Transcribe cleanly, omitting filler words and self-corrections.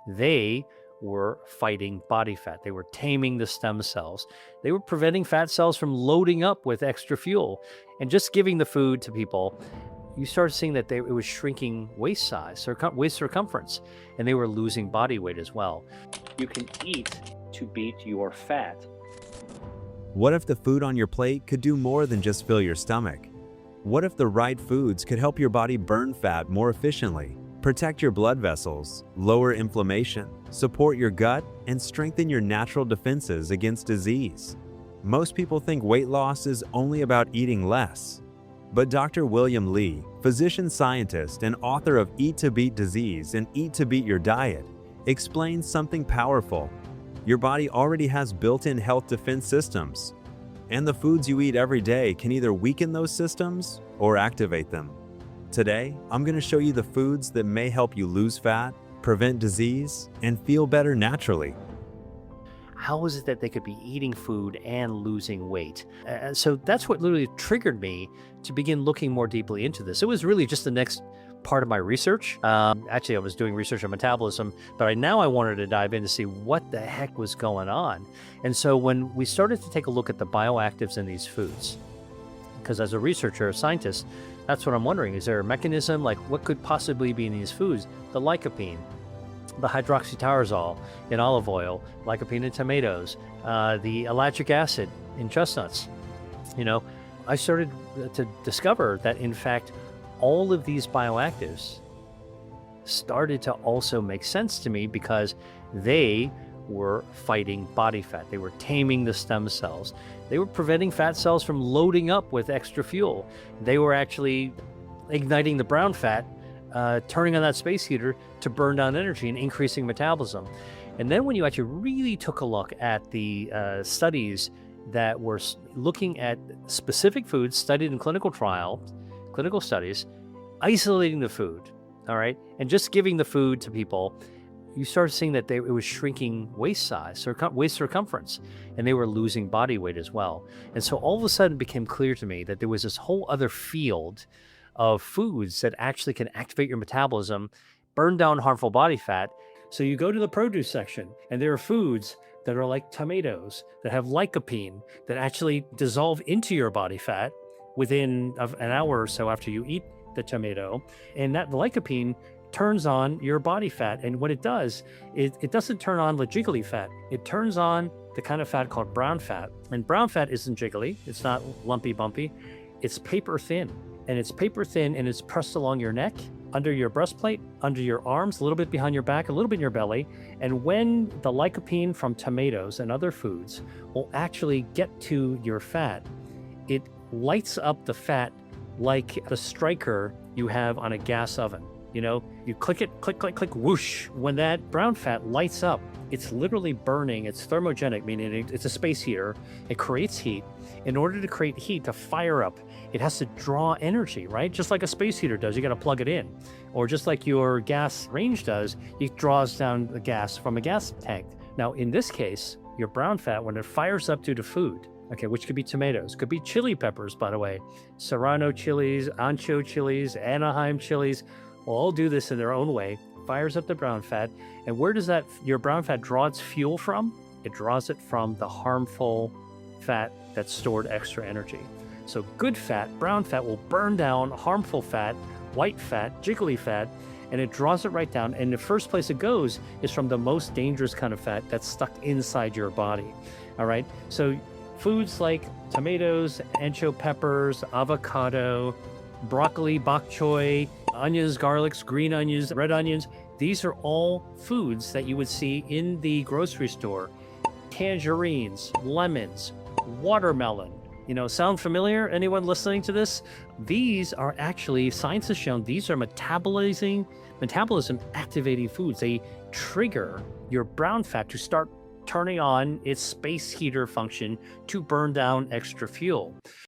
They were fighting body fat. They were taming the stem cells. They were preventing fat cells from loading up with extra fuel. And just giving the food to people, you started seeing that it was shrinking waist size, waist circumference, and they were losing body weight as well. You can eat to beat your fat. What if the food on your plate could do more than just fill your stomach? What if the right foods could help your body burn fat more efficiently, protect your blood vessels, lower inflammation, support your gut, and strengthen your natural defenses against disease? Most people think weight loss is only about eating less. But Dr. William Li, physician scientist and author of Eat to Beat Disease and Eat to Beat Your Diet, explains something powerful. Your body already has built-in health defense systems, and the foods you eat every day can either weaken those systems or activate them. Today, I'm going to show you the foods that may help you lose fat, prevent disease, and feel better naturally. How is it that they could be eating food and losing weight? So that's what literally triggered me to begin looking more deeply into this. It was really just the next part of my research. Actually, I was doing research on metabolism, but now I wanted to dive in to see what the heck was going on. And so when we started to take a look at the bioactives in these foods, because as a researcher, a scientist, that's what I'm wondering. Is there a mechanism? Like, what could possibly be in these foods? The lycopene, the hydroxytyrosol in olive oil, lycopene in tomatoes, the ellagic acid in chestnuts. I started to discover that, in fact, all of these bioactives started to also make sense to me because they were fighting body fat. They were taming the stem cells. They were preventing fat cells from loading up with extra fuel. They were actually igniting the brown fat, turning on that space heater to burn down energy and increasing metabolism. And then when you actually really took a look at the studies that were looking at specific foods studied in clinical studies, isolating the food, all right, and just giving the food to people, you started seeing that it was shrinking waist size, or waist circumference, and they were losing body weight as well. And so all of a sudden it became clear to me that there was this whole other field of foods that actually can activate your metabolism, burn down harmful body fat. So you go to the produce section, and there are foods that are like tomatoes that have lycopene that actually dissolve into your body fat within an hour or so after you eat the tomato. And that lycopene turns on your body fat. And what it does, it doesn't turn on the jiggly fat. It turns on the kind of fat called brown fat. And brown fat isn't jiggly. It's not lumpy bumpy. It's paper thin. And it's paper thin, and it's pressed along your neck, under your breastplate, under your arms, a little bit behind your back, a little bit in your belly. And when the lycopene from tomatoes and other foods will actually get to your fat, it lights up the fat like the striker you have on a gas oven. You click it, click, click, click, whoosh. When that brown fat lights up, it's literally burning. It's thermogenic, meaning it's a space heater. It creates heat. In order to create heat, to fire up, it has to draw energy, right? Just like a space heater does, you got to plug it in. Or just like your gas range does, it draws down the gas from a gas tank. Now, in this case, your brown fat, when it fires up due to food, okay, which could be tomatoes, could be chili peppers, by the way, Serrano chilies, ancho chilies, Anaheim chilies, will all do this in their own way, fires up the brown fat. And where does your brown fat draw its fuel from? It draws it from the harmful fat that's stored extra energy. So good fat, brown fat, will burn down harmful fat, white fat, jiggly fat, and it draws it right down. And the first place it goes is from the most dangerous kind of fat that's stuck inside your body. All right. So foods like tomatoes, ancho peppers, avocado, broccoli, bok choy, onions, garlics, green onions, red onions, these are all foods that you would see in the grocery store. Tangerines, lemons, watermelon. Sound familiar? Anyone listening to this? These are actually, science has shown, these are metabolism activating foods. They trigger your brown fat to start turning on its space heater function to burn down extra fuel.